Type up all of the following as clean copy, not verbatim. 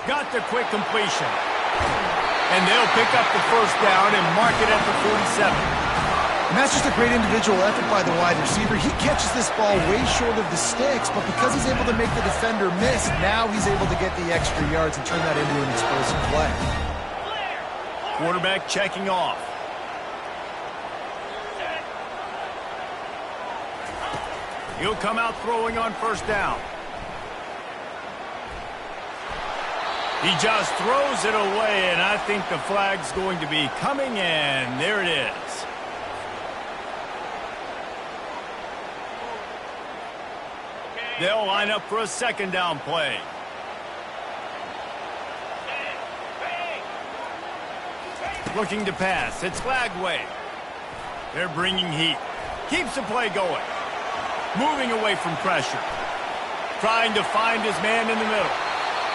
Got the quick completion. And they'll pick up the first down and mark it at the 47. And that's just a great individual effort by the wide receiver. He catches this ball way short of the sticks, but because he's able to make the defender miss, now he's able to get the extra yards and turn that into an explosive play. Quarterback checking off. He'll come out throwing on first down. He just throws it away, and I think the flag's going to be coming, and there it is. They'll line up for a second down play. Looking to pass. It's Flagway. They're bringing heat. Keeps the play going. Moving away from pressure. Trying to find his man in the middle.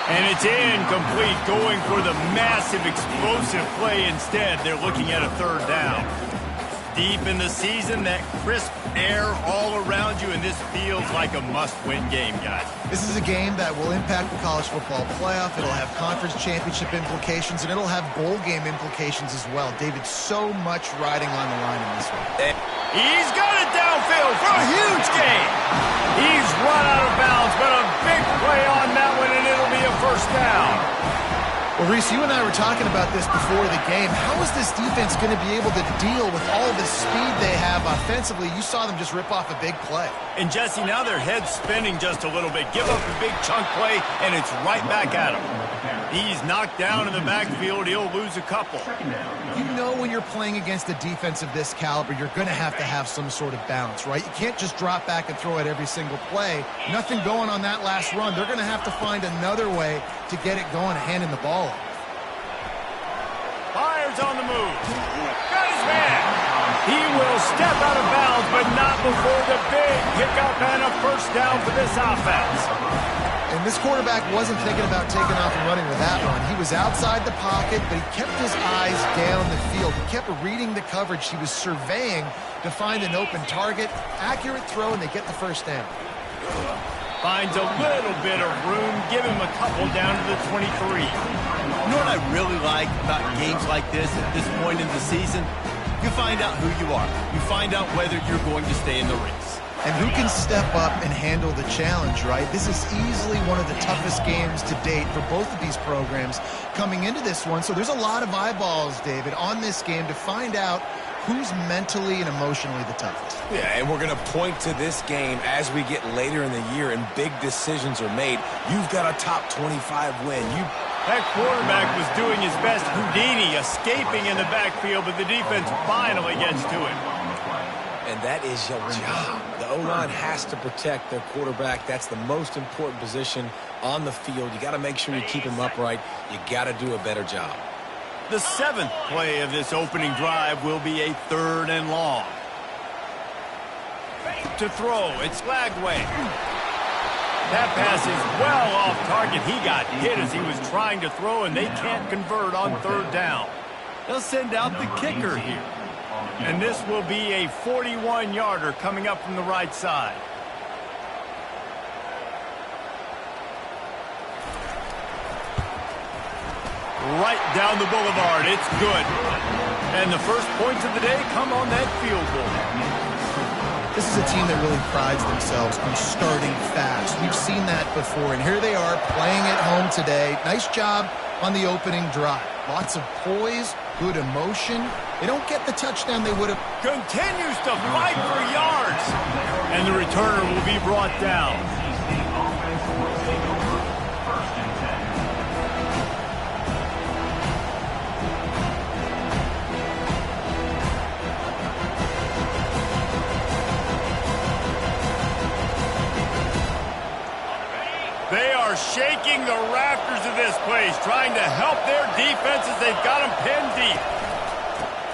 And it's incomplete, going for the massive explosive play instead. They're looking at a third down. Deep in the season, that crisp air all around you, and this feels like a must-win game, guys. This is a game that will impact the college football playoff. It'll have conference championship implications, and it'll have bowl game implications as well. David, so much riding on the line in this one. He's got it downfield for a huge gain. He's run out of bounds, but a big play on that one, and it'll be a first down. Well, Reese, you and I were talking about this before the game. How is this defense going to be able to deal with all the speed they have offensively? You saw them just rip off a big play. And, Jesse, now their head's spinning just a little bit. Give up a big chunk play, and it's right back at him. He's knocked down in the backfield. He'll lose a couple. You know when you're playing against a defense of this caliber, you're going to have some sort of balance, right? You can't just drop back and throw it every single play. Nothing going on that last run. They're going to have to find another way to get it going, handing the ball off. Fires on the move. Got his man. He will step out of bounds, but not before the big pickup and a first down for this offense. And this quarterback wasn't thinking about taking off and running with that one. He was outside the pocket, but he kept his eyes down the field. He kept reading the coverage. He was surveying to find an open target. Accurate throw, and they get the first down. Finds a little bit of room. Give him a couple down to the 23. You know what I really like about games like this at this point in the season? You find out who you are. You find out whether you're going to stay in the race. And who can step up and handle the challenge, right? This is easily one of the toughest games to date for both of these programs coming into this one. So there's a lot of eyeballs, David, on this game to find out who's mentally and emotionally the toughest. Yeah, and we're going to point to this game as we get later in the year and big decisions are made. You've got a top 25 win. That quarterback was doing his best Houdini, escaping in the backfield, but the defense finally gets to him. And that is your job. The O-line has to protect their quarterback. That's the most important position on the field. You got to make sure you keep him upright. You got to do a better job. The seventh play of this opening drive will be a third and long. To throw, it's Flagway. That pass is well off target. He got hit as he was trying to throw, and they can't convert on third down. They'll send out the kicker here. And this will be a 41-yarder coming up from the right side. Right down the boulevard. It's good. And the first points of the day come on that field goal. This is a team that really prides themselves on starting fast. We've seen that before, and here they are playing at home today. Nice job on the opening drive. Lots of poise, good emotion. They don't get the touchdown they would have. Continues to fight for yards. And the returner will be brought down. They are shaking the rafters of this place, trying to help their defense as they've got them pinned deep.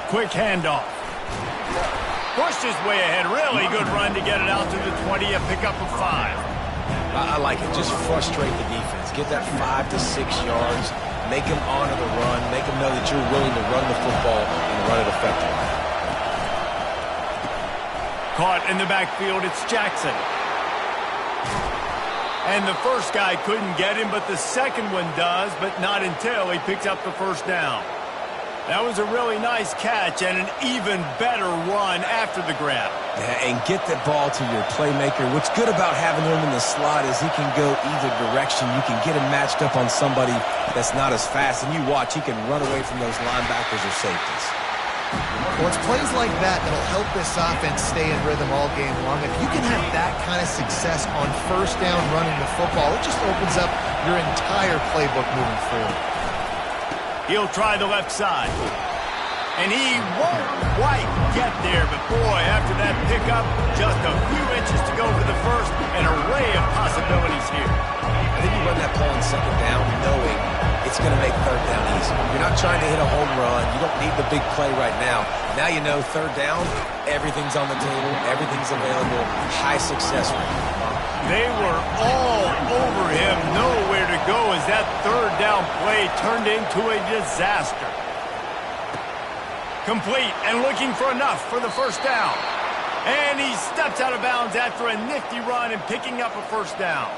Quick handoff. Pushed his way ahead. Really good run to get it out to the 20, a pickup of 5. I like it. Just frustrate the defense. Get that 5 to 6 yards. Make them honor the run. Make them know that you're willing to run the football and run it effectively. Caught in the backfield, it's Jackson. And the first guy couldn't get him, but the second one does, but not until he picks up the first down. That was a really nice catch and an even better run after the grab. Yeah, and get the ball to your playmaker. What's good about having him in the slot is he can go either direction. You can get him matched up on somebody that's not as fast, and you watch, he can run away from those linebackers or safeties. Well, it's plays like that that'll help this offense stay in rhythm all game long. If you can have that kind of success on first down running the football, it just opens up your entire playbook moving forward. He'll try the left side. And he won't quite get there, but boy, after that pickup, just a few inches to go for the first, an array of possibilities here. I think you run that ball on second down knowing it's going to make third down easy. You're not trying to hit a home run. You don't need the big play right now. Now you know third down, everything's on the table, everything's available, high success rate. They were all over him, nowhere to go as that third down play turned into a disaster. Complete and looking for enough for the first down. And he steps out of bounds after a nifty run and picking up a first down.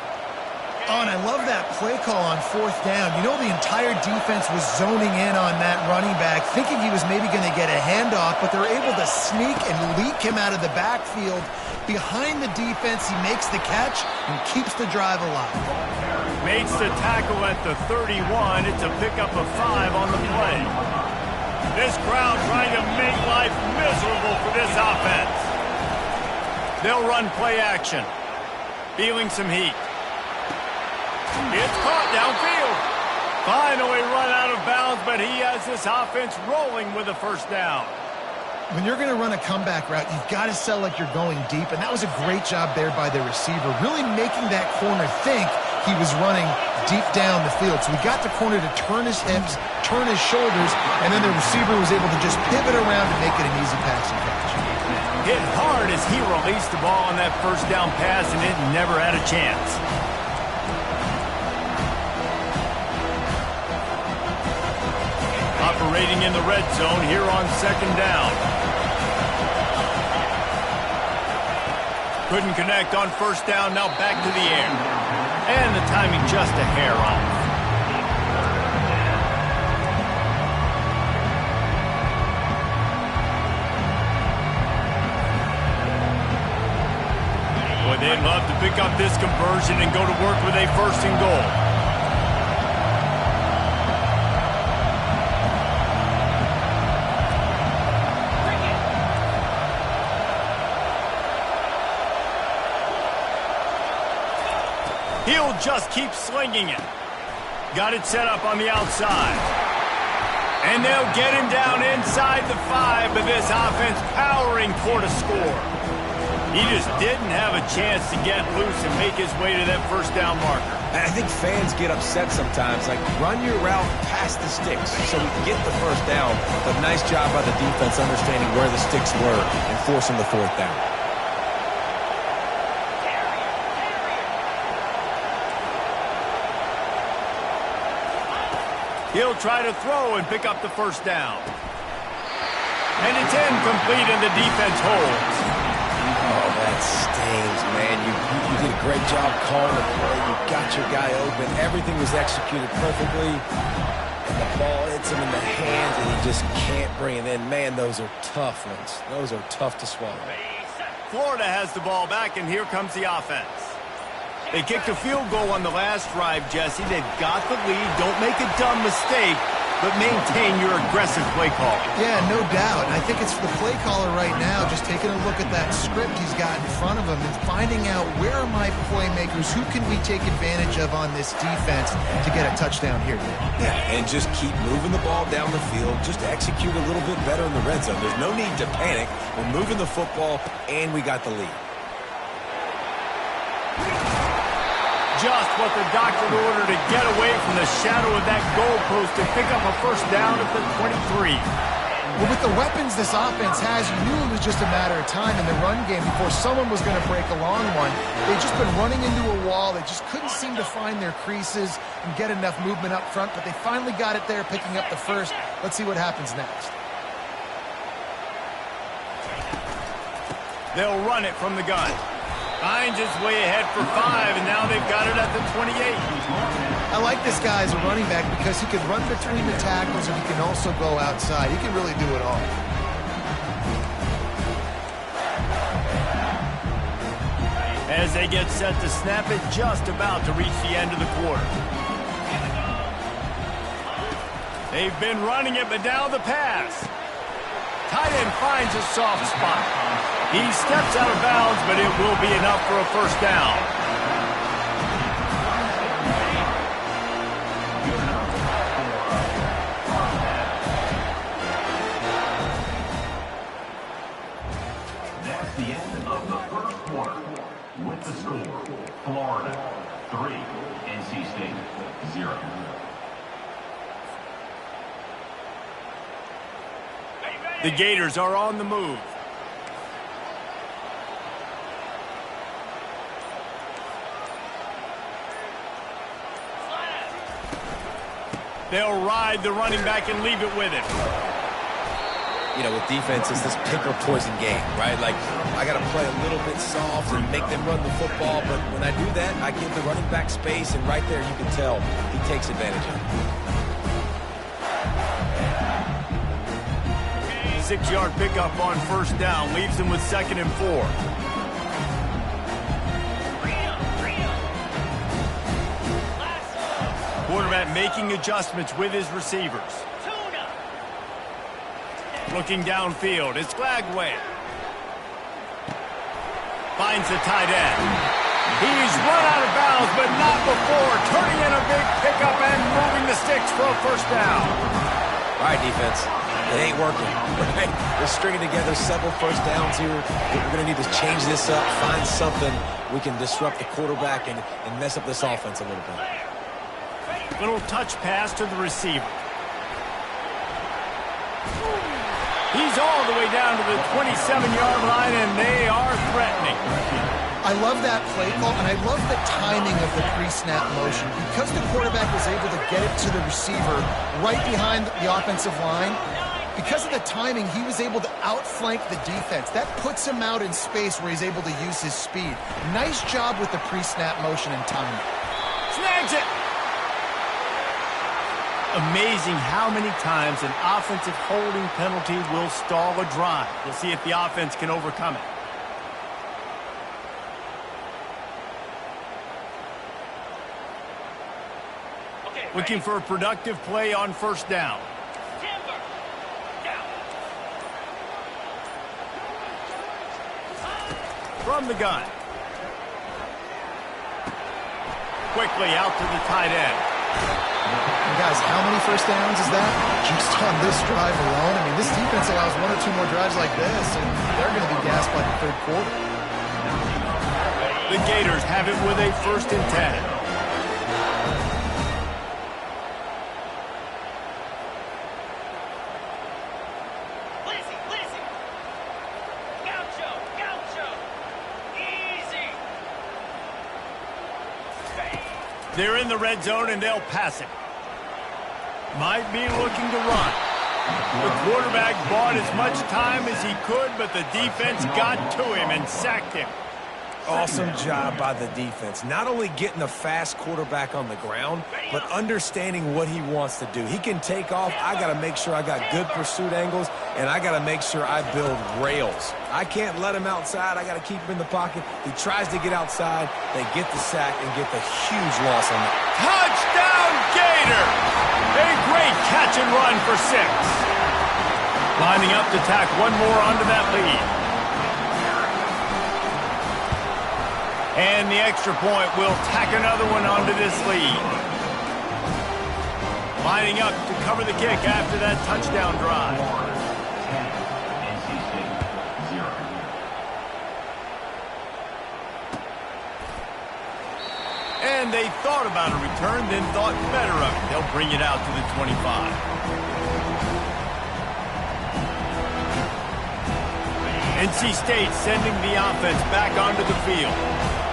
Oh, and I love that play call on fourth down. You know, the entire defense was zoning in on that running back, thinking he was maybe going to get a handoff, but they're able to sneak and leak him out of the backfield. Behind the defense, he makes the catch and keeps the drive alive. Makes the tackle at the 31. It's a pickup of 5 on the play. This crowd trying to make life miserable for this offense. They'll run play action. Feeling some heat. It's caught downfield. Finally run out of bounds, but he has this offense rolling with a first down. When you're going to run a comeback route, you've got to sell like you're going deep, and that was a great job there by the receiver, really making that corner think he was running deep down the field. So he got the corner to turn his hips, turn his shoulders, and then the receiver was able to just pivot around and make it an easy passing catch. Hit hard as he released the ball on that first down pass, and it never had a chance. Operating in the red zone here on second down. Couldn't connect on first down, now back to the air. And the timing just a hair off. Boy, they'd love to pick up this conversion and go to work with a first and goal. He'll just keep slinging it. Got it set up on the outside. And they'll get him down inside the 5, but this offense powering for the score. He just didn't have a chance to get loose and make his way to that first down marker. And I think fans get upset sometimes, like run your route past the sticks so we can get the first down. But nice job by the defense understanding where the sticks were and forcing the fourth down. He'll try to throw and pick up the first down. And it's incomplete and the defense holds. Oh, that stings, man. You did a great job calling the play. You got your guy open. Everything was executed perfectly. And the ball hits him in the hands, and he just can't bring it in. Man, those are tough ones. Those are tough to swallow. Florida has the ball back, and here comes the offense. They kicked a field goal on the last drive, Jesse. They've got the lead. Don't make a dumb mistake, but maintain your aggressive play call. Yeah, no doubt. And I think it's the play caller right now just taking a look at that script he's got in front of him and finding out where are my playmakers, who can we take advantage of on this defense to get a touchdown here. Yeah, and just keep moving the ball down the field. Just execute a little bit better in the red zone. There's no need to panic. We're moving the football, and we got the lead. Just what the doctor ordered to get away from the shadow of that goalpost to pick up a first down at the 23. Well, with the weapons this offense has, you knew it was just a matter of time in the run game before someone was going to break a long one. They've just been running into a wall. They just couldn't seem to find their creases and get enough movement up front, but they finally got it there, picking up the first. Let's see what happens next. They'll run it from the gun. Finds his way ahead for 5, and now they've got it at the 28. I like this guy as a running back because he can run between the tackles and he can also go outside. He can really do it all. As they get set to snap it, just about to reach the end of the quarter. They've been running it, but now the pass. Tight end finds a soft spot. He steps out of bounds, but it will be enough for a first down. That's the end of the first quarter. With the score, Florida 3, NC State 0. The Gators are on the move. They'll ride the running back and leave it with him. You know, with defense, it's this pick or poison game, right? Like, I got to play a little bit soft and make them run the football, but when I do that, I give the running back space, and right there you can tell he takes advantage of it. 6-yard pickup on first down leaves them with 2nd and 4. Quarterback making adjustments with his receivers. Looking downfield, it's Glagway. Finds the tight end. He's run out of bounds, but not before turning in a big pickup and moving the sticks for a first down. All right, defense. It ain't working, right? We're stringing together several first downs here. We're going to need to change this up, find something we can disrupt the quarterback and mess up this offense a little bit. Little touch pass to the receiver. He's all the way down to the 27-yard line, and they are threatening. I love that play call, and I love the timing of the pre-snap motion. Because the quarterback was able to get it to the receiver right behind the offensive line, because of the timing, he was able to outflank the defense. That puts him out in space where he's able to use his speed. Nice job with the pre-snap motion and timing. Snags it! Amazing how many times an offensive holding penalty will stall a drive. We'll see if the offense can overcome it. Looking for a productive play on first down. From the gun. Quickly out to the tight end. And guys, how many first downs is that? Just on this drive alone. I mean, this defense allows 1 or 2 more drives like this, and they're going to be gassed by the third quarter. The Gators have it with a 1st and 10. They're in the red zone, and they'll pass it. Might be looking to run. The quarterback bought as much time as he could, but the defense got to him and sacked him. Awesome job by the defense. Not only getting a fast quarterback on the ground, but understanding what he wants to do. He can take off. I got to make sure I got good pursuit angles, and I got to make sure I build rails. I can't let him outside. I got to keep him in the pocket. He tries to get outside. They get the sack and get the huge loss on that. Touchdown, Gator! A great catch and run for 6. Lining up to tack one more onto that lead. And the extra point will tack another one onto this lead. Lining up to cover the kick after that touchdown drive. NC State 0. And they thought about a return, then thought better of it. They'll bring it out to the 25. NC State sending the offense back onto the field.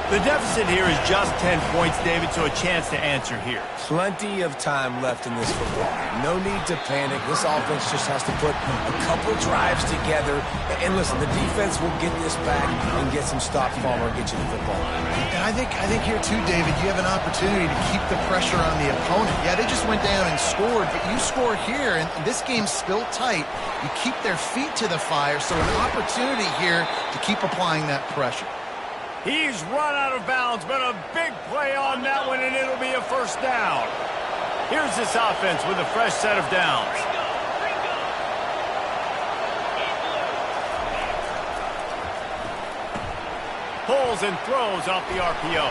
The deficit here is just 10 points, David, so a chance to answer here. Plenty of time left in this football game. No need to panic. This offense just has to put a couple drives together. And listen, the defense will get this back and get some stops, Palmer, and get you the football. And I think here too, David, you have an opportunity to keep the pressure on the opponent. Yeah, they just went down and scored, but you score here, and this game's still tight. You keep their feet to the fire, so an opportunity here to keep applying that pressure. He's run out of bounds, but a big play on that one, and it'll be a first down. Here's this offense with a fresh set of downs. Pulls and throws off the RPO.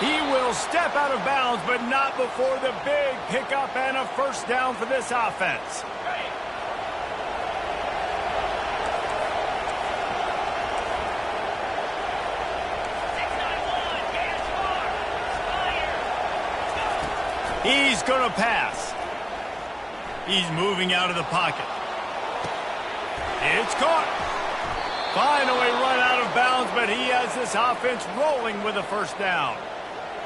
He will step out of bounds, but not before the big pickup and a first down for this offense. He's going to pass. He's moving out of the pocket. It's caught. Finally run out of bounds, but he has this offense rolling with a first down.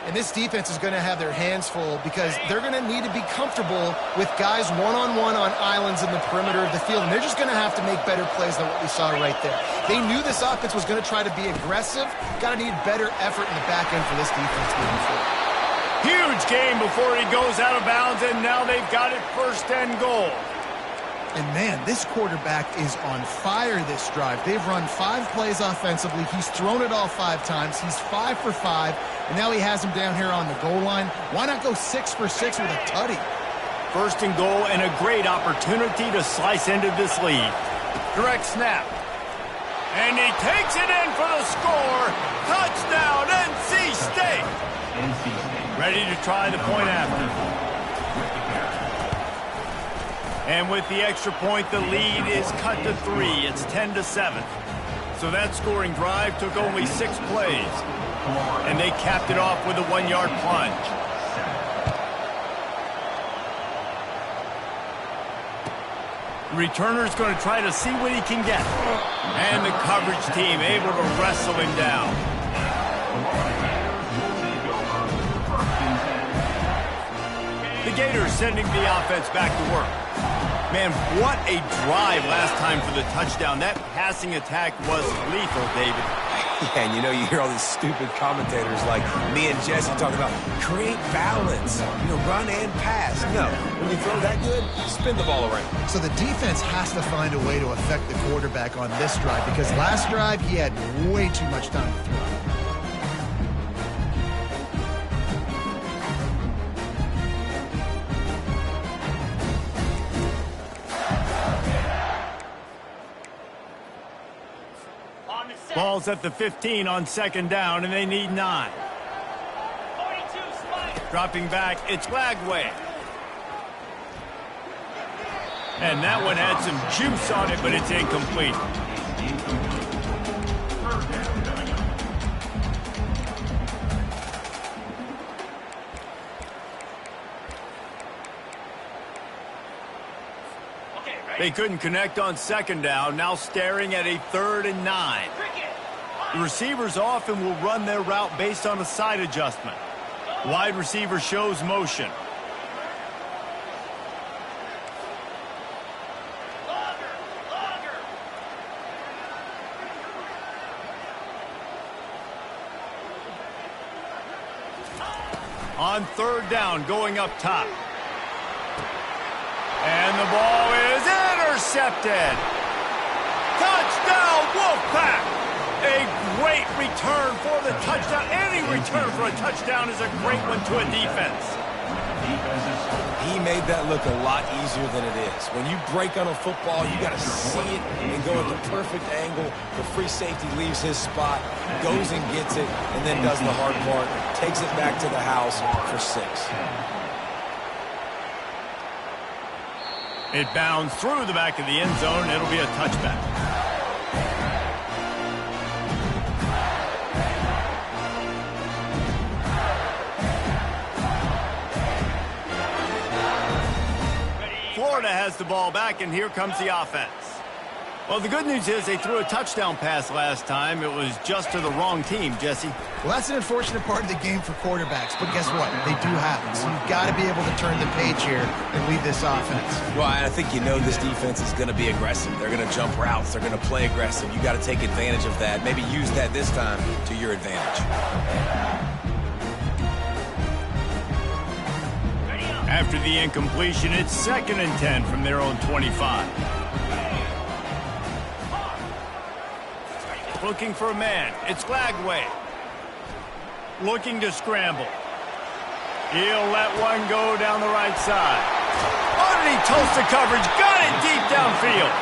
And this defense is going to have their hands full because they're going to need to be comfortable with guys one-on-one on islands in the perimeter of the field, and they're just going to have to make better plays than what we saw right there. They knew this offense was going to try to be aggressive. Got to need better effort in the back end for this defense moving forward. Huge game before he goes out of bounds, and now they've got it first and goal. And, man, this quarterback is on fire this drive. They've run 5 plays offensively. He's thrown it all 5 times. He's 5 for 5, and now he has him down here on the goal line. Why not go 6 for 6 with a tutty? First and goal, and a great opportunity to slice into this lead. Direct snap. And he takes it in for the score. Touchdown, NC State. Ready to try the point after. And with the extra point, the lead is cut to 3. It's 10-7. So that scoring drive took only 6 plays. And they capped it off with a 1-yard plunge. The returner's going to try to see what he can get. And the coverage team able to wrestle him down. The Gators sending the offense back to work. Man, what a drive last time for the touchdown. That passing attack was lethal, David. Yeah, and you hear all these stupid commentators like me and Jesse talking about create balance, run and pass. No, when you throw that good, spin the ball around. So the defense has to find a way to affect the quarterback on this drive because last drive he had way too much time to throw. Ball's at the 15 on second down, and they need 9. Dropping back, it's Lagway. And that one had some juice on it, but it's incomplete. They couldn't connect on second down, now staring at a 3rd and 9. The receivers often will run their route based on a side adjustment. Wide receiver shows motion. On 3rd down, going up top. And the ball is intercepted. Touchdown, Wolfpack! A great return for the touchdown. Any return for a touchdown is a great one to a defense. He made that look a lot easier than it is. When you break on a football, you got to see it and go at the perfect angle. The free safety leaves his spot, goes and gets it, and then does the hard part, takes it back to the house for 6. It bounds through the back of the end zone. It'll be a touchback. Florida has the ball back, and here comes the offense. Well, the good news is they threw a touchdown pass last time. It was just to the wrong team, Jesse. Well, that's an unfortunate part of the game for quarterbacks, but guess what? They do happen. So you've got to be able to turn the page here and lead this offense. Well, I think you know this defense is going to be aggressive. They're going to jump routes. They're going to play aggressive. You got to take advantage of that. Maybe use that this time to your advantage. After the incompletion, it's 2nd and 10 from their own 25. Looking for a man. It's Flagway. Looking to scramble. He'll let one go down the right side. Oh, did he toast the coverage? Got it deep downfield.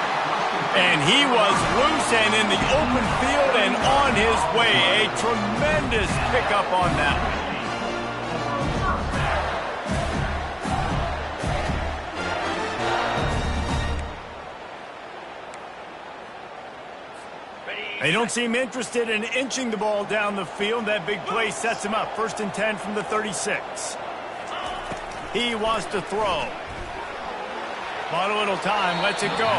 And he was loose and in the open field and on his way. A tremendous pickup on that one. They don't seem interested in inching the ball down the field. That big play sets him up. 1st and 10 from the 36. He wants to throw. Bought a little time, lets it go.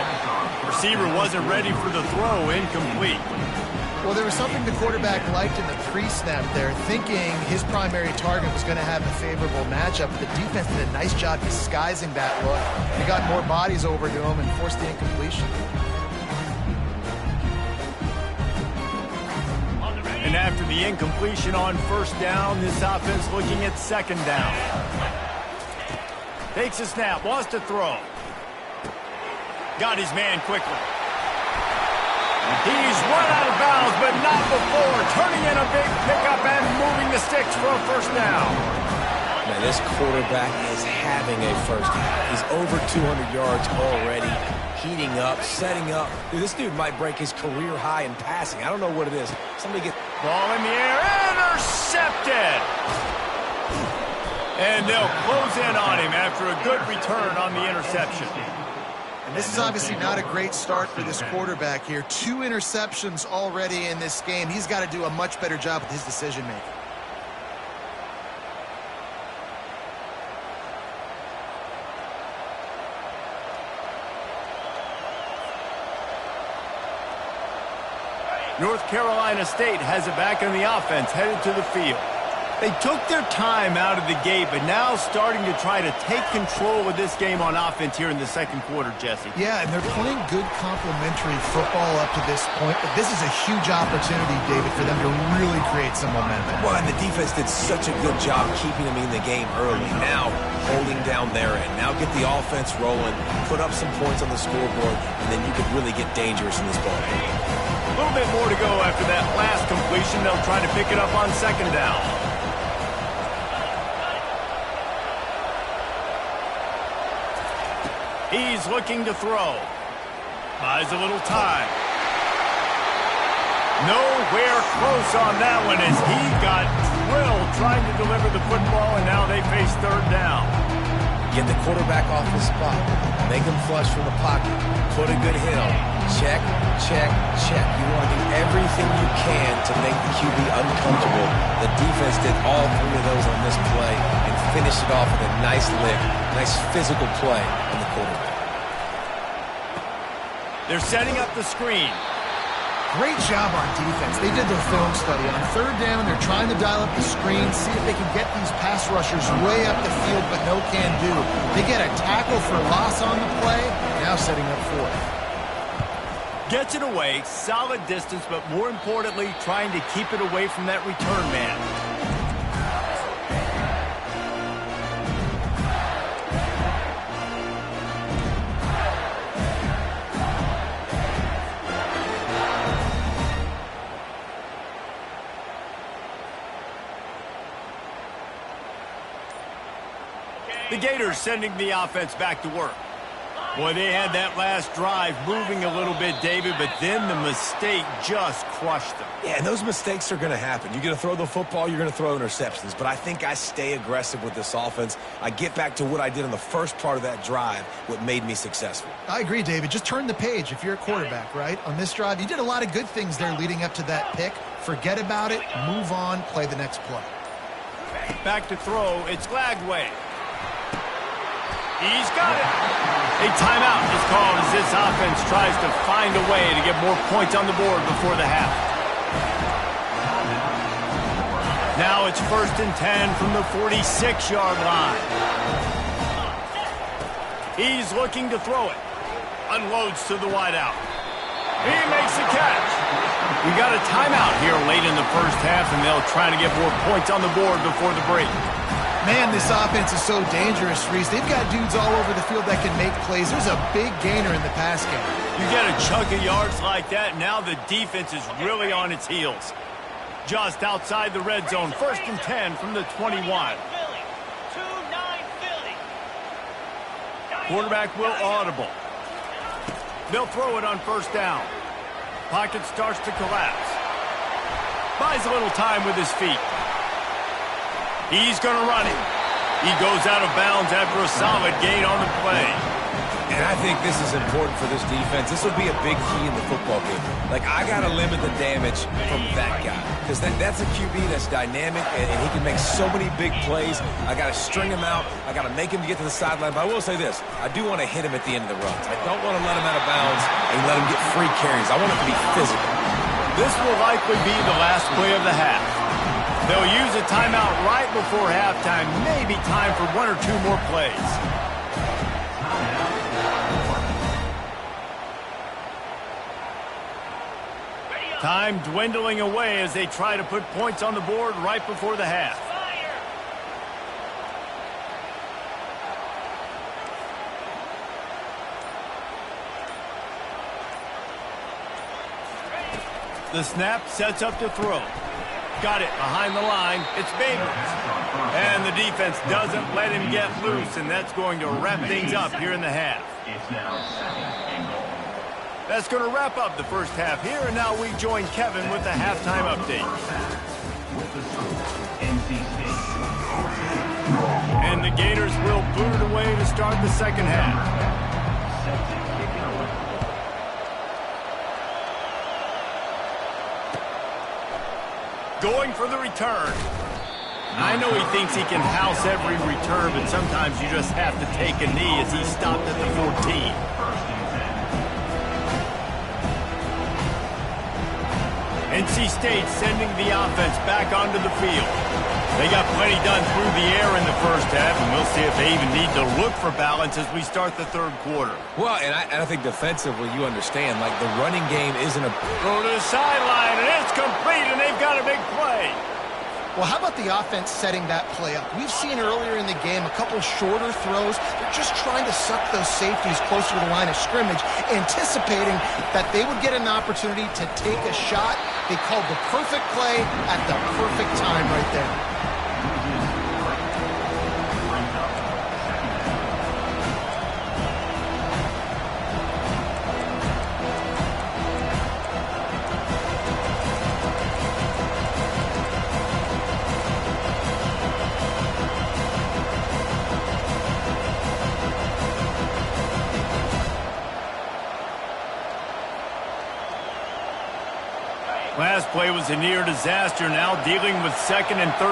Receiver wasn't ready for the throw, incomplete. Well, there was something the quarterback liked in the pre-snap there, thinking his primary target was going to have a favorable matchup. The defense did a nice job disguising that look. They got more bodies over to him and forced the incompletion. And after the incompletion on 1st down, this offense looking at 2nd down. Takes a snap, wants to throw. Got his man quickly. He's run out of bounds, but not before. Turning in a big pickup and moving the sticks for a 1st down. Man, this quarterback is having a 1st down. He's over 200 yards already. Heating up, setting up. Dude, this dude might break his career high in passing. I don't know what it is. Somebody get... Ball in the air, intercepted! And they'll close in on him after a good return on the interception. And this is obviously not a great start for this quarterback here. 2 interceptions already in this game. He's got to do a much better job with his decision-making. North Carolina State has it back on the offense, headed to the field. They took their time out of the gate, but now starting to try to take control of this game on offense here in the 2nd quarter, Jesse. Yeah, and they're playing good complementary football up to this point, but this is a huge opportunity, David, for them to really create some momentum. Well, and the defense did such a good job keeping them in the game early. Now, holding down their end. Now get the offense rolling, put up some points on the scoreboard, and then you could really get dangerous in this ball game. A little bit more to go after that last completion. They'll try to pick it up on 2nd down. He's looking to throw. Buys a little time. Nowhere close on that one as he got drilled trying to deliver the football, and now they face 3rd down. Get the quarterback off the spot. Make him flush from the pocket. Put a good hit on him. Check, check, check. You want to do everything you can to make the QB uncomfortable. The defense did all 3 of those on this play and finished it off with a nice lick, nice physical play on the quarterback. They're setting up the screen. Great job on defense. They did their film study. On 3rd down, they're trying to dial up the screen, see if they can get these pass rushers way up the field, but no can do. They get a tackle for loss on the play, now setting up 4th. Gets it away, solid distance, but more importantly, trying to keep it away from that return man. The Gators sending the offense back to work. Boy, they had that last drive moving a little bit, David, but then the mistake just crushed them. Yeah, and those mistakes are going to happen. You're going to throw the football, you're going to throw interceptions. But I think I stay aggressive with this offense. I get back to what I did in the first part of that drive, what made me successful. I agree, David. Just turn the page if you're a quarterback, right? On this drive, you did a lot of good things there leading up to that pick. Forget about it, move on, play the next play. Back to throw, it's Flagway. He's got it. A timeout is called as this offense tries to find a way to get more points on the board before the half. Now it's 1st and 10 from the 46-yard line. He's looking to throw it. Unloads to the wideout. He makes the catch. We got a timeout here late in the first half, and they'll try to get more points on the board before the break. Man, this offense is so dangerous, Reese. They've got dudes all over the field that can make plays. There's a big gainer in the pass game. You get a chunk of yards like that, now the defense is really on its heels. Just outside the red zone, 1st and 10 from the 21. Quarterback will audible. They'll throw it on 1st down. Pocket starts to collapse. Buys a little time with his feet. He's going to run it. He goes out of bounds after a solid gain on the play. And I think this is important for this defense. This will be a big key in the football game. Like, I got to limit the damage from that guy. Because that's a QB that's dynamic, and he can make so many big plays. I got to string him out. I got to make him get to the sideline. But I will say this. I do want to hit him at the end of the runs. I don't want to let him out of bounds and let him get free carries. I want it to be physical. This will likely be the last play of the half. They'll use a timeout right before halftime. Maybe time for 1 or 2 more plays. Time dwindling away as they try to put points on the board right before the half. The snap sets up to throw. Got it behind the line. It's Baker. And the defense doesn't let him get loose, and that's going to wrap things up here in the half. It's now 2nd and goal. That's going to wrap up the first half here, and now we join Kevin with the halftime update. With the score, NC State. And the Gators will boot it away to start the second half. Set to kick it away. Going for the return. I know he thinks he can house every return, but sometimes you just have to take a knee as he stopped at the 14. NC State sending the offense back onto the field. They got plenty done through the air in the first half, and we'll see if they even need to look for balance as we start the third quarter. Well, and I think defensively, you understand, like, the running game isn't a... Throw to the sideline, and it's complete, and they've got a big play. Well, how about the offense setting that play up? We've seen earlier in the game a couple shorter throws. They're just trying to suck those safeties closer to the line of scrimmage, anticipating that they would get an opportunity to take a shot. They called the perfect play at the perfect time right there. Last play was a near disaster, now dealing with 2nd and 13.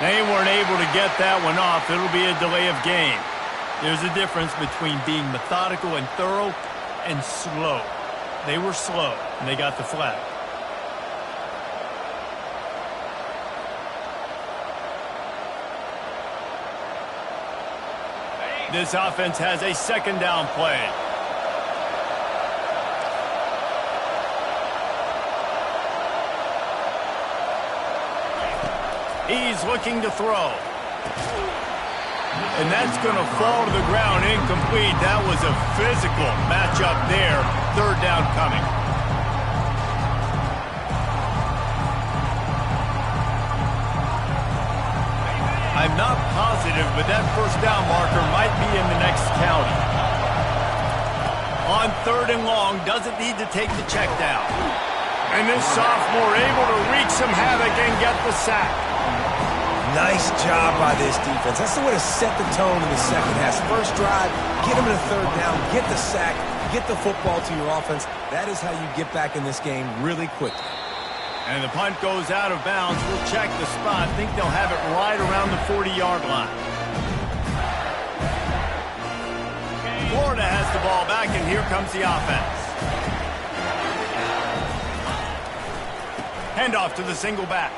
They weren't able to get that one off. It'll be a delay of game. There's a difference between being methodical and thorough and slow. They were slow, and they got the flag. This offense has a 2nd down play. He's looking to throw. And that's going to fall to the ground incomplete. That was a physical matchup there. 3rd down coming. I'm not positive, but that 1st down marker might be in the next county. On 3rd and long, doesn't need to take the check down. And this sophomore able to wreak some havoc and get the sack. Nice job by this defense. That's the way to set the tone in the second half. First drive, get them in a third down, get the sack, get the football to your offense. That is how you get back in this game really quickly. And the punt goes out of bounds. We'll check the spot. Think they'll have it right around the 40-yard line. Florida has the ball back, and here comes the offense. Handoff to the single back.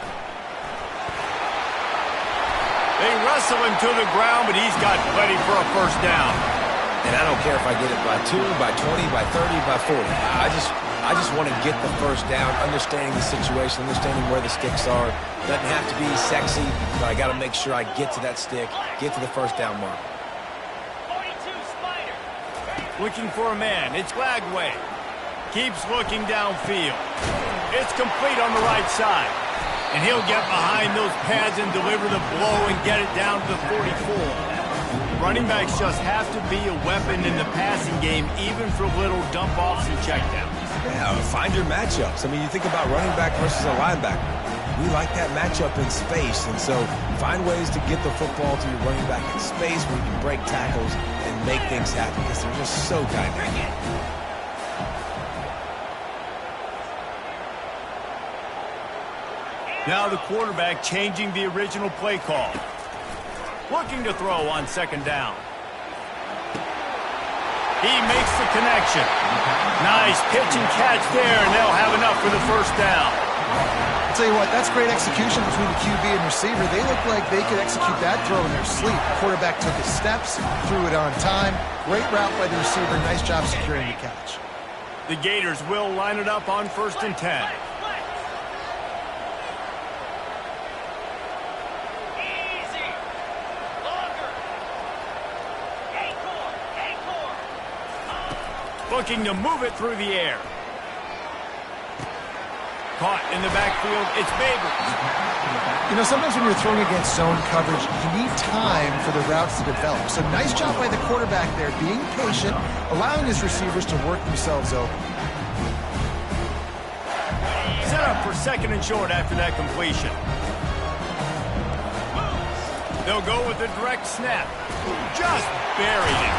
They wrestle him to the ground, but he's got plenty for a first down. And I don't care if I get it by 2, by 20, by 30, by 40. I just want to get the first down, understanding the situation, understanding where the sticks are. Doesn't have to be sexy, but I got to make sure I get to that stick, get to the first down mark. 42 Spider. Looking for a man. It's Lagway. Keeps looking downfield. It's complete on the right side. And he'll get behind those pads and deliver the blow and get it down to the 44. Running backs just have to be a weapon in the passing game, even for little dump-offs and checkdowns. Yeah, find your matchups. I mean, you think about running back versus a linebacker. We like that matchup in space, and so find ways to get the football to your running back in space where you can break tackles and make things happen because they're just so dynamic. Now the quarterback changing the original play call. Looking to throw on second down. He makes the connection. Nice pitch and catch there, and they'll have enough for the first down. I'll tell you what, that's great execution between the QB and receiver. They look like they could execute that throw in their sleep. The quarterback took his steps, threw it on time. Great route by the receiver. Nice job securing the catch. The Gators will line it up on 1st and 10. Looking to move it through the air. Caught in the backfield, it's Babers. You know, sometimes when you're throwing against zone coverage, you need time for the routes to develop. So nice job by the quarterback there, being patient, allowing his receivers to work themselves open. Set up for second and short after that completion. They'll go with a direct snap. Just buried it.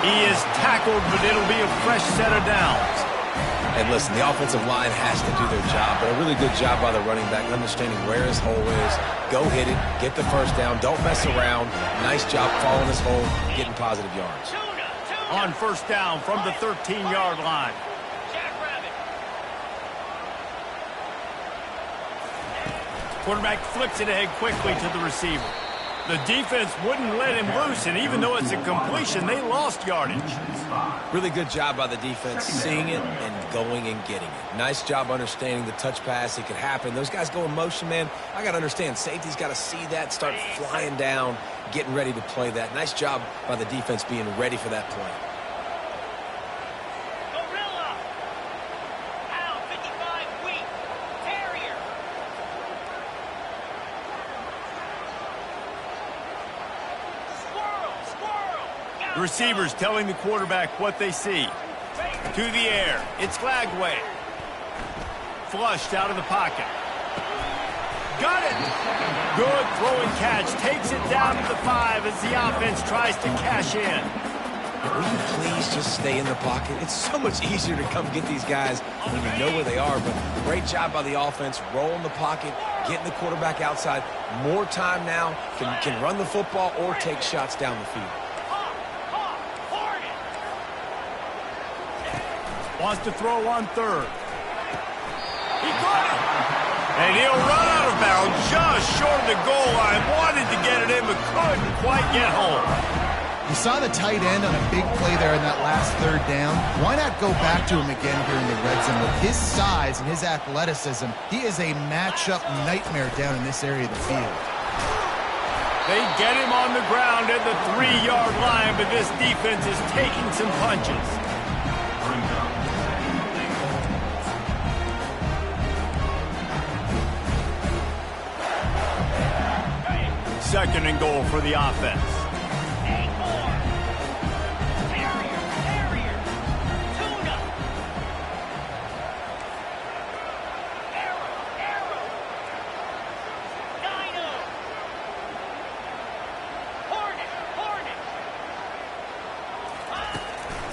He is tackled, but it'll be a fresh set of downs. And listen, the offensive line has to do their job, but a really good job by the running back, understanding where his hole is. Go hit it, get the first down, don't mess around. Nice job following his hole, getting positive yards. On first down from the 13-yard line. Quarterback flips it ahead quickly to the receiver. The defense wouldn't let him loose, and even though it's a completion, they lost yardage. Really good job by the defense, seeing it and going and getting it. Nice job understanding the touch pass. It could happen. Those guys go in motion, man. I got to understand, safety's got to see that, start flying down, getting ready to play that. Nice job by the defense being ready for that play. The receivers telling the quarterback what they see. To the air. It's Lagway. Flushed out of the pocket. Got it. Good throwing catch. Takes it down to the 5 as the offense tries to cash in. Will you please just stay in the pocket? It's so much easier to come get these guys when you know where they are. But great job by the offense. Roll in the pocket. Getting the quarterback outside. More time now. Can run the football or take shots down the field. Wants to throw on third. He got it. And he'll run out of bounds just short of the goal line. Wanted to get it in, but couldn't quite get home. You saw the tight end on a big play there in that last third down. Why not go back to him again here in the red zone? With his size and his athleticism, he is a matchup nightmare down in this area of the field. They get him on the ground at the 3-yard line, but this defense is taking some punches. Second and goal for the offense.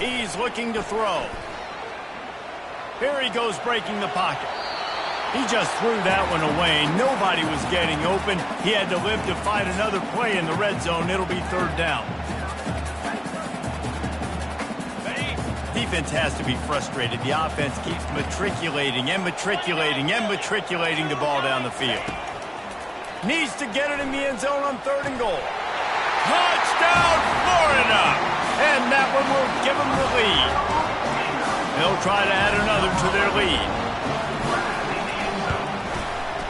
He's looking to throw. Here he goes breaking the pocket. He just threw that one away. Nobody was getting open. He had to live to find another play in the red zone. It'll be third down. Defense has to be frustrated. The offense keeps matriculating and matriculating and matriculating the ball down the field. Needs to get it in the end zone on 3rd and goal. Touchdown, Florida! And that one will give them the lead. They'll try to add another to their lead.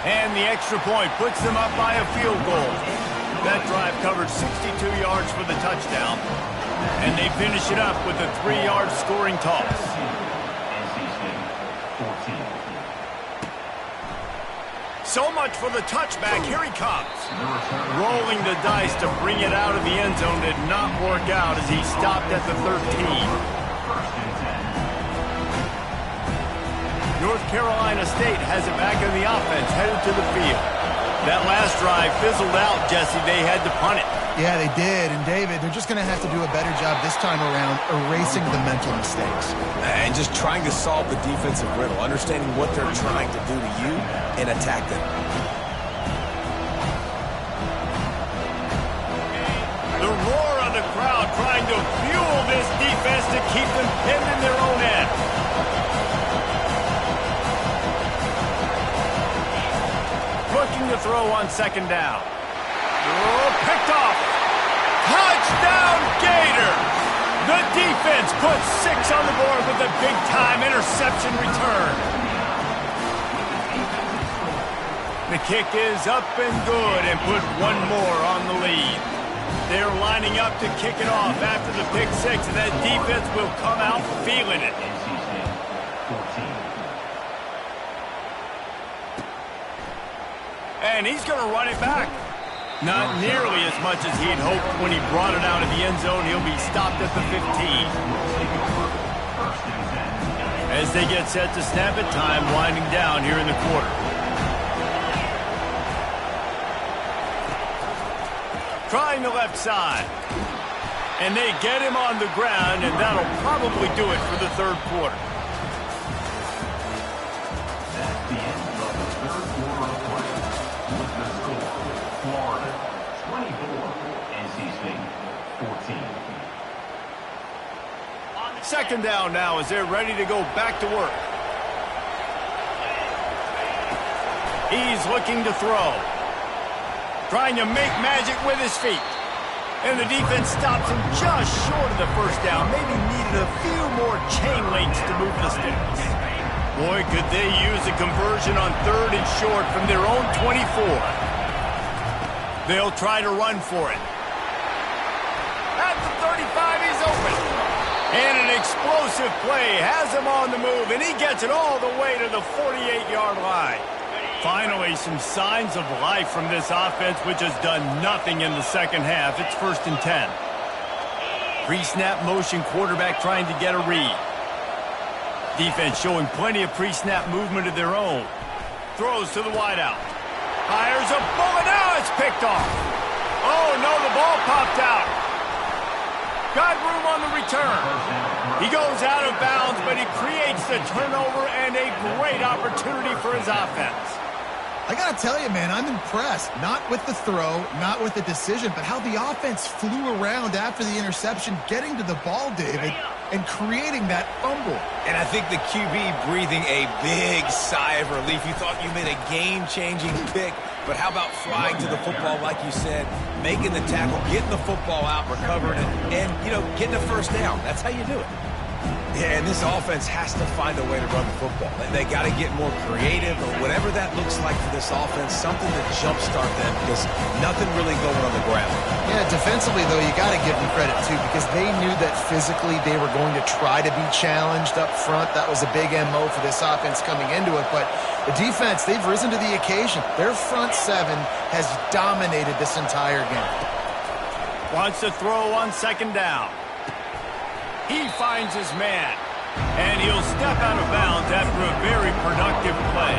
And the extra point puts them up by a field goal. That drive covered 62 yards for the touchdown. And they finish it up with a 3-yard scoring toss. So much for the touchback. Here he comes. Rolling the dice to bring it out of the end zone did not work out as he stopped at the 13. North Carolina State has it back in the offense, headed to the field. That last drive fizzled out, Jesse. They had to punt it. Yeah, they did. And, David, they're just going to have to do a better job this time around erasing the mental mistakes. And just trying to solve the defensive riddle, understanding what they're trying to do to you and attack them. The roar of the crowd trying to fuel this defense to keep them pinned in their own end. Looking to throw on 2nd down. Oh, picked off. Touchdown, Gator! The defense puts 6 on the board with a big-time interception return. The kick is up and good and put one more on the lead. They're lining up to kick it off after the pick 6, and that defense will come out feeling it. And he's going to run it back. Not nearly as much as he'd hoped when he brought it out of the end zone. He'll be stopped at the 15. As they get set to snap it, time winding down here in the quarter. Trying the left side. And they get him on the ground, and that'll probably do it for the 3rd quarter. That's the end of the 3rd quarter of play. With the score, Florida 24, NC State 14. 2nd down now as they're ready to go back to work. He's looking to throw. Trying to make magic with his feet. And the defense stops him just short of the 1st down. Maybe needed a few more chain links to move the sticks. Boy, could they use a conversion on 3rd and short from their own 24. They'll try to run for it. At the 35, he's open. And an explosive play has him on the move, and he gets it all the way to the 48-yard line. Finally, some signs of life from this offense, which has done nothing in the 2nd half. It's 1st and 10. Pre-snap motion, quarterback trying to get a read. Defense showing plenty of pre-snap movement of their own. Throws to the wideout. Fires a bullet. Now it's picked off. Oh, no, the ball popped out. Got room on the return. He goes out of bounds, but he creates the turnover and a great opportunity for his offense. I got to tell you, man, I'm impressed. Not with the throw, not with the decision, but how the offense flew around after the interception, getting to the ball, David, and creating that fumble. And I think the QB breathing a big sigh of relief. You thought you made a game-changing pick, but how about flying to the football, like you said, making the tackle, getting the football out, recovering it, and, you know, getting a 1st down. That's how you do it. Yeah, and this offense has to find a way to run the football. They got to get more creative or whatever that looks like for this offense, something to jumpstart them because nothing really going on the ground. Yeah, defensively, though, you got to give them credit, too, because they knew that physically they were going to try to be challenged up front. That was a big MO for this offense coming into it. But the defense, they've risen to the occasion. Their front 7 has dominated this entire game. Wants to throw on 2nd down. He finds his man, and he'll step out of bounds after a very productive play.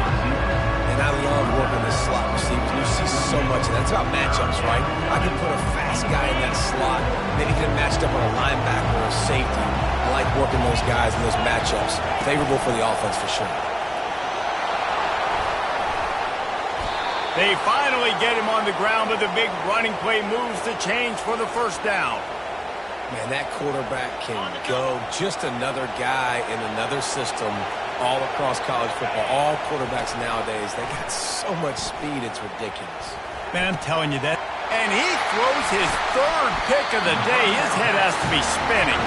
And I love working this slot receiver. You see so much, and that's about matchups, right? I can put a fast guy in that slot, then he can match up on a linebacker or a safety, or like working those guys in those matchups. Favorable for the offense for sure. They finally get him on the ground, but the big running play moves the change for the first down. Man, that quarterback can go. Just another guy in another system all across college football. All quarterbacks nowadays, they got so much speed, it's ridiculous. Man, I'm telling you that. And he throws his third pick of the day. His head has to be spinning.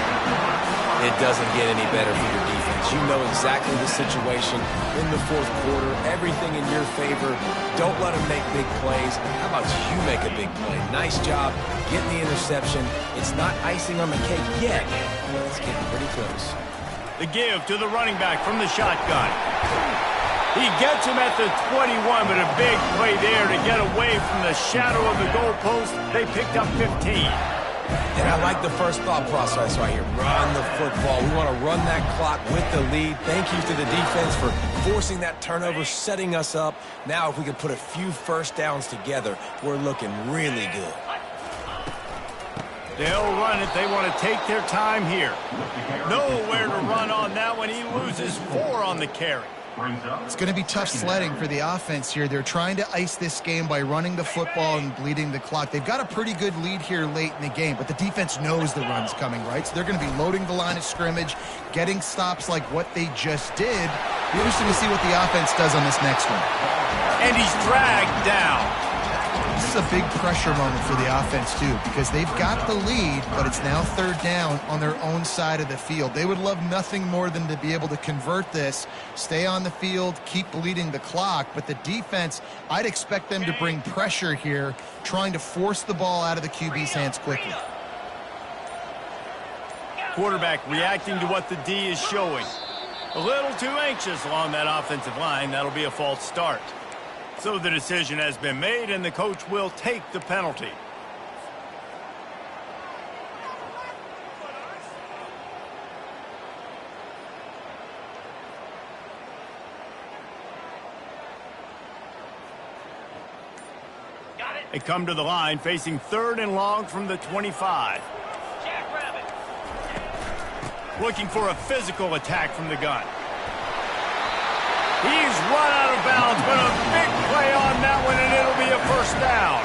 It doesn't get any better for your defense. You know exactly the situation in the fourth quarter. Everything in your favor. Don't let them make big plays. How about you make a big play? Nice job getting the interception. It's not icing on the cake yet, but it's getting pretty close. The give to the running back from the shotgun. He gets him at the 21, but a big play there to get away from the shadow of the goalpost. They picked up 15. And I like the first thought process right here. Run the football. We want to run that clock with the lead. Thank you to the defense for forcing that turnover, setting us up. Now if we can put a few first downs together, we're looking really good. They'll run it. They want to take their time here. Nowhere to run on that one. He loses 4 on the carry. It's going to be tough sledding for the offense here. They're trying to ice this game by running the football and bleeding the clock. They've got a pretty good lead here late in the game, but the defense knows the run's coming, right? So they're going to be loading the line of scrimmage, getting stops like what they just did. It'll be interesting to see what the offense does on this next one. And he's dragged down. This is a big pressure moment for the offense, too, because they've got the lead, but it's now third down on their own side of the field. They would love nothing more than to be able to convert this, stay on the field, keep bleeding the clock. But the defense, I'd expect them to bring pressure here, trying to force the ball out of the QB's hands quickly. Quarterback reacting to what the D is showing. A little too anxious along that offensive line. That'll be a false start. So the decision has been made, and the coach will take the penalty. They come to the line facing 3rd and long from the 25. Looking for a physical attack from the gun. He's run out of bounds, but a big play on that one, and it'll be a first down.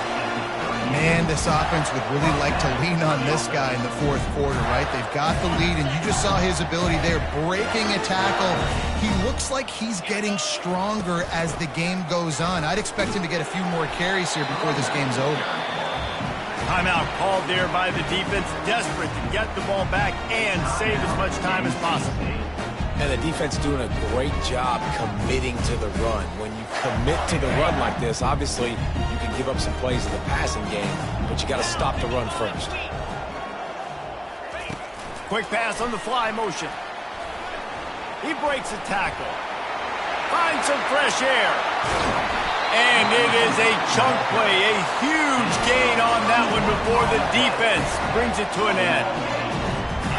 Man, this offense would really like to lean on this guy in the fourth quarter, right? They've got the lead, and you just saw his ability there, breaking a tackle. He looks like he's getting stronger as the game goes on. I'd expect him to get a few more carries here before this game's over. Timeout called there by the defense, desperate to get the ball back and save as much time as possible. And the defense doing a great job committing to the run. When you commit to the run like this, obviously you can give up some plays in the passing game, but you got to stop the run first. Quick pass on the fly motion. He breaks a tackle. Finds some fresh air. And it is a chunk play, a huge gain on that one before the defense brings it to an end.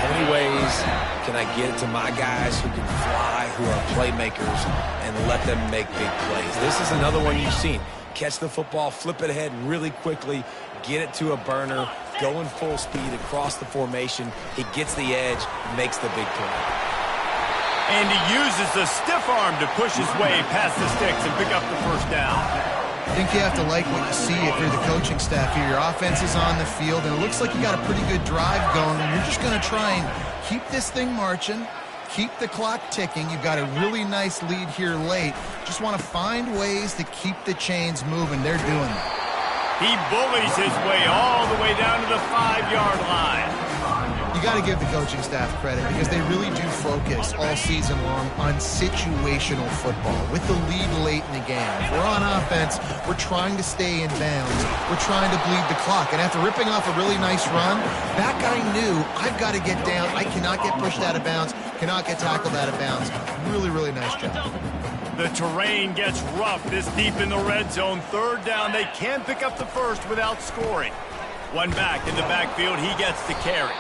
How many ways can I get it to my guys who can fly, who are playmakers, and let them make big plays? This is another one you've seen. Catch the football, flip it ahead really quickly, get it to a burner, going full speed across the formation. He gets the edge, makes the big play. And he uses the stiff arm to push his way past the sticks and pick up the first down. I think you have to like what you see if you're the coaching staff here. Your offense is on the field, and it looks like you got a pretty good drive going, and you're just going to try and keep this thing marching, keep the clock ticking. You've got a really nice lead here late. Just want to find ways to keep the chains moving. They're doing that. He bullies his way all the way down to the 5-yard line. You got to give the coaching staff credit because they really do focus all season long on situational football with the lead late in the game. If we're on offense, we're trying to stay in bounds. We're trying to bleed the clock. And after ripping off a really nice run, that guy knew, I've got to get down. I cannot get pushed out of bounds, cannot get tackled out of bounds. Really, really nice job. The terrain gets rough this deep in the red zone. 3rd down, they can pick up the first without scoring. One back in the backfield, he gets the carry.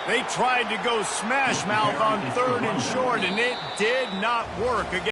They tried to go smash mouth on 3rd and short, and it did not work again.